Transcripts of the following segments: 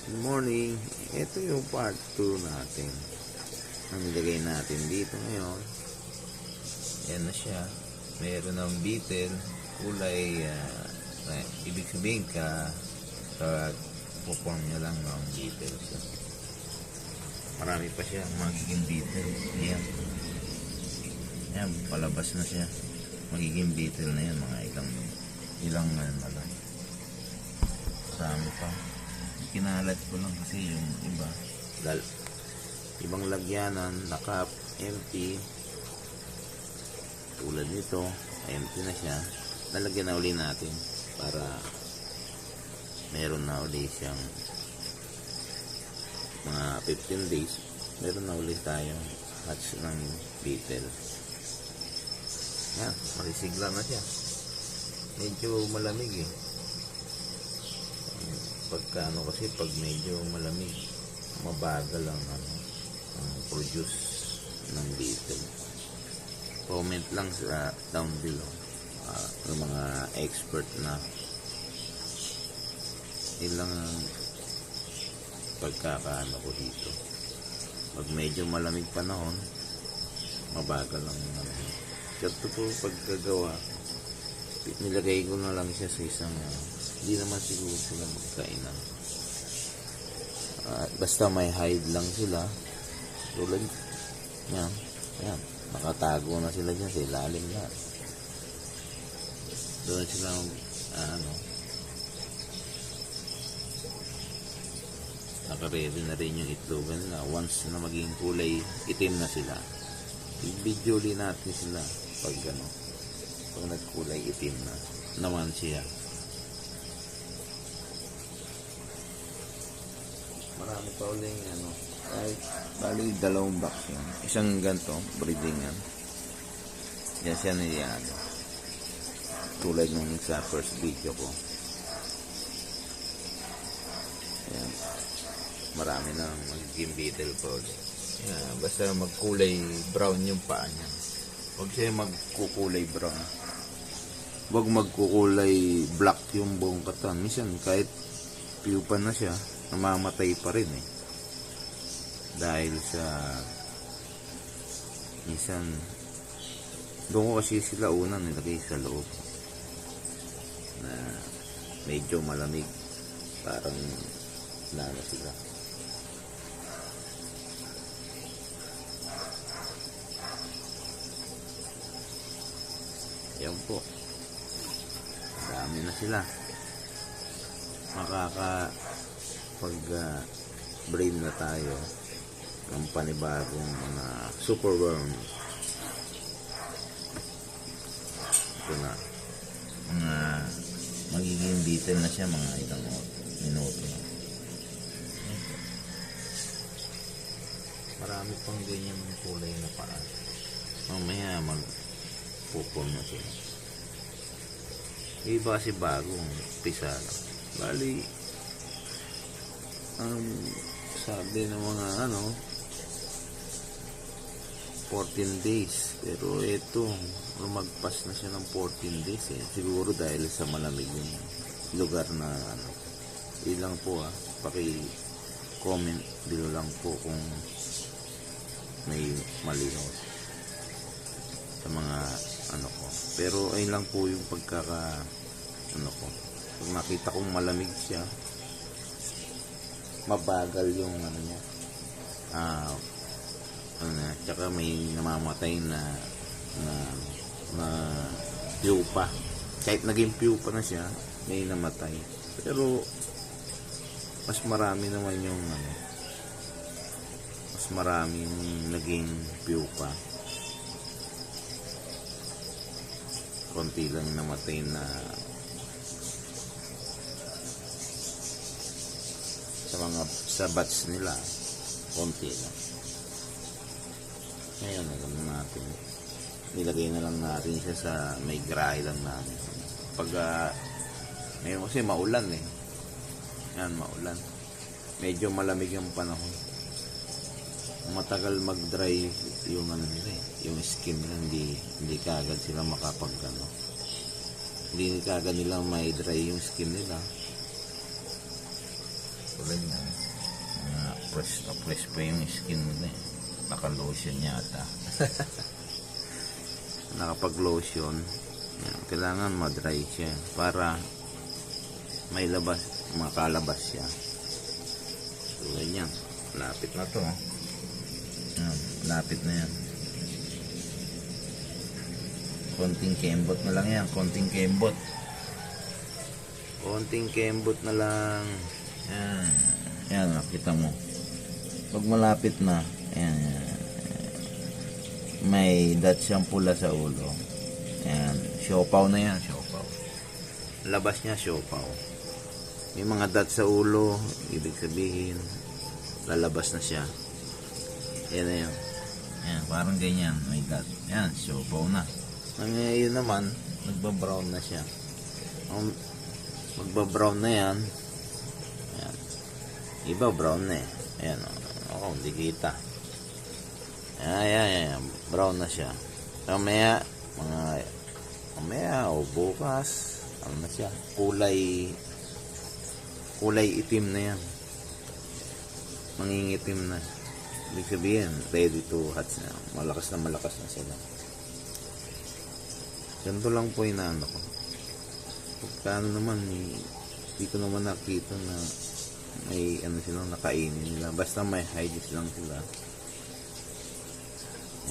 Good morning. Ito yung part 2 natin. Ang nilagay natin dito ngayon. Yan na siya. Meron ng beetle. Kulay, ibig sabihin puform niya lang ng beetle siya. Marami pa siya magiging beetle. Yan. Yan, palabas na siya. Magiging beetle na yan. Mga ilang na lang. Kasama pa. Kinalat ko lang kasi yung iba ibang lagyanan nakap empty tulad nito empty na siya, nalagyan na uli natin para meron na uli siyang mga 15 days meron na uli tayong hatch ng beetle. Yan, marisigla na siya, medyo malamig pagka kasi pag medyo malamig mabagal ang produce ng beetle. Comment lang sa down below ng mga expert na ilang pagkakaano ko dito. Pag medyo malamig panahon mabagal ang ito po pagkagawa, nilagay ko na lang siya sa isang hindi naman siguro sila magkainan. Basta may hide lang sila. Tulad yan. Yan. Nakatago na sila dyan sa ilalim lahat. Doon sila nakaready na rin yung itlogan nila. Once na maging kulay itim na sila, i-video natin sila pag pag nagkulay itim na naman siya. Marami pa uling bali dalawang box yan. Isang ganito, breedingan. Yan siya niyan. Tulad nung sa first video ko. Yan. Marami na magiging beetle po ulit. Yan. Basta magkulay brown yung paa niya. Huwag siya magkukulay brown. Huwag magkukulay black yung buong katawan. Minsan kahit piyupan na siya, namamatay pa rin dahil sa minsan doon ko kasi sila unang nilagay sa loob na medyo malamig, parang lalo sila. Yan po, dami na sila. Pag brain na tayo ng panibagong mga superworm. Ito na mga magiging beetle na siya mga ilang minuto na. Marami pang ganyan kulay na paa. Mamaya magpupon na siya. Iba kasi bagong pisa lang. Bali ang sabi ng mga 14 days, pero ito lumagpas na siya ng 14 days siguro dahil sa malamig yung lugar na ilang po paki-comment below lang po kung may malinaw sa mga ko, pero ayun lang po yung pagkaka ko, pag nakita kong malamig siya mabagal yung niya. Tsaka may namamatay na pupa. Kahit naging pupa na siya, may namatay. Pero mas marami naman yung mas marami yung naging pupa. Konti lang namatay na sa batch nila, konti lang. Ngayon natin nilagay na lang natin siya sa may grahe lang natin. Pag ngayon kasi maulan yan, maulan, medyo malamig yung panahon, matagal mag dry yung nila yung skin nila, hindi kaagad sila hindi kaagad nila may dry yung skin nila. Tulad na, press na press pa yung skin mo na eh. Naka-lotion yata. Nakapag-lotion, yan, kailangan ma-dry siya para may labas, makalabas siya. So, ganyan. Lapit na to. Yan, lapit na yan. Konting kembot na lang yan. Konting kembot. Konting kembot na lang. Yan. Yan, nakita mo. Pag malapit na, yan. May dot siyang pula sa ulo. Yan. Siopaw na yan. Siopaw. Labas niya, siopaw. May mga dot sa ulo. Ibig sabihin, lalabas na siya. Yan na yan. Yan, parang ganyan. May dot. Yan, siopaw na. Ngayon naman, nagbabrown na siya. Magbabrown na yan. Yan. Iba brown na eh. Ayan, ako, hindi kita. Ayan, brown na siya. Mamaya o bukas, ano na siya, kulay itim na yan. Mangingitim na. Ibig sabihin, ready to hatch na. Malakas na sila. Ganito lang po inaano ko. Pagkano naman, hindi ko naman nakita na may ano silang nakainin nila. Basta may hygiene lang sila.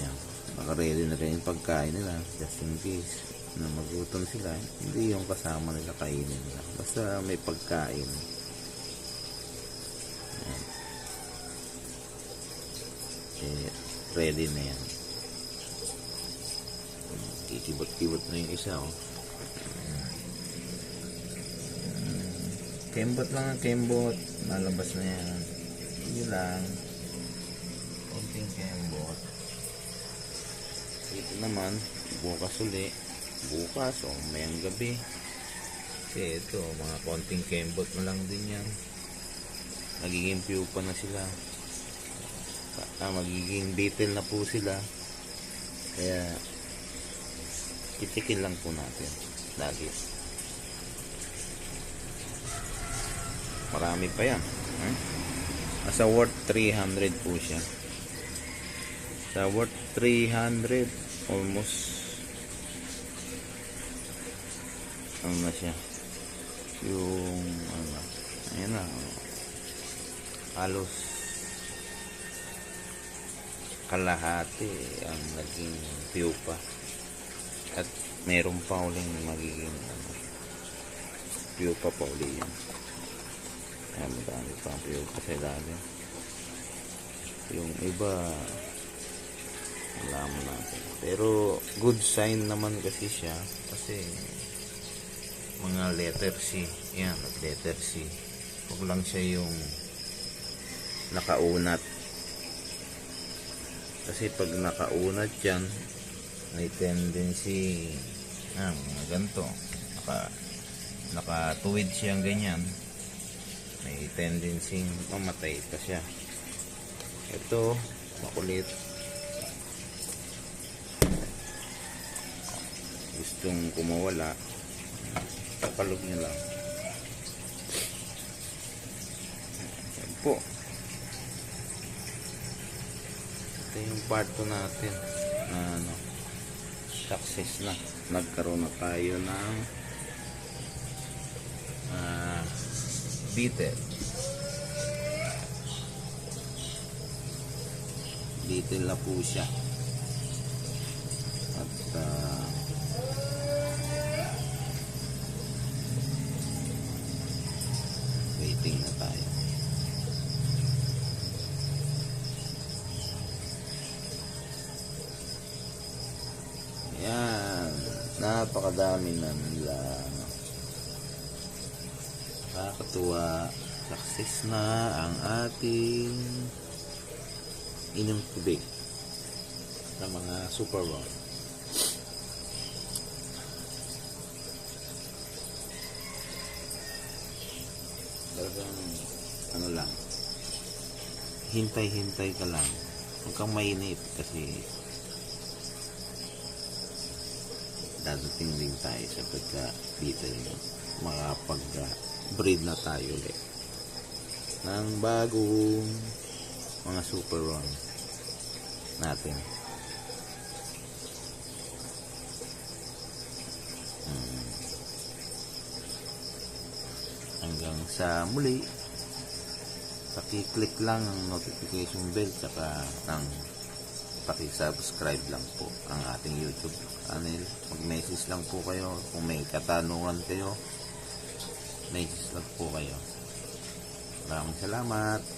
Yan. Naka-ready na kayo yung pagkain nila. Just in case na magutom sila. Hindi yung kasama nila kainin nila. Basta may pagkain. Yan. Ready na yan. Kikibot-kibot na yung isa, oh. Kembot lang ang kembot. Malabas na yan. Yun lang. Konting kembot. Ito naman, bukas uli. Bukas, o mayang gabi. Kasi ito, mga konting kembot na lang din yan. Magiging pupa na sila. Magiging beetle na po sila. Kaya, titikin lang po natin lagi. Marami pa yan. Nasa worth 300 po siya. Sa worth 300, almost ano na siya, yung ano, ayan na, halos kalahati ang naging pupa. At meron pa uling magiging pupa pa uli yan. Ayan, madami pa ang pupa sa ilalim. Yung iba alam natin, pero good sign naman kasi siya, kasi mga letter C yan, letter C. Huwag lang siya yung nakaunat, kasi pag nakaunat yan, may tendency mga ganito, nakatuwid siyang ganyan, may tendency mamatay pa siya. Ito makulit, gustong kumawala, kapalog niya lang. Yan po, ito yung part 2 natin na ano, success na. Nagkaroon na tayo ng beetle na po siya. At waiting na tayo. Yan, napakadami na nila. Nakakatuwa. Success na ang ating inyong tubig sa mga super round. Talagang ano lang, hintay-hintay ka lang. Huwag kang mainip kasi dadating din tayo sa pagka-beetle mo. Makapag-breed na tayo ulit. ng bagong mga super run natin. Hanggang sa muli, paki-click lang ang notification bell tsaka ng paki-subscribe lang po ang ating YouTube channel. Mag-message lang po kayo kung may katanungan kayo. Message lang po kayo. Maraming salamat.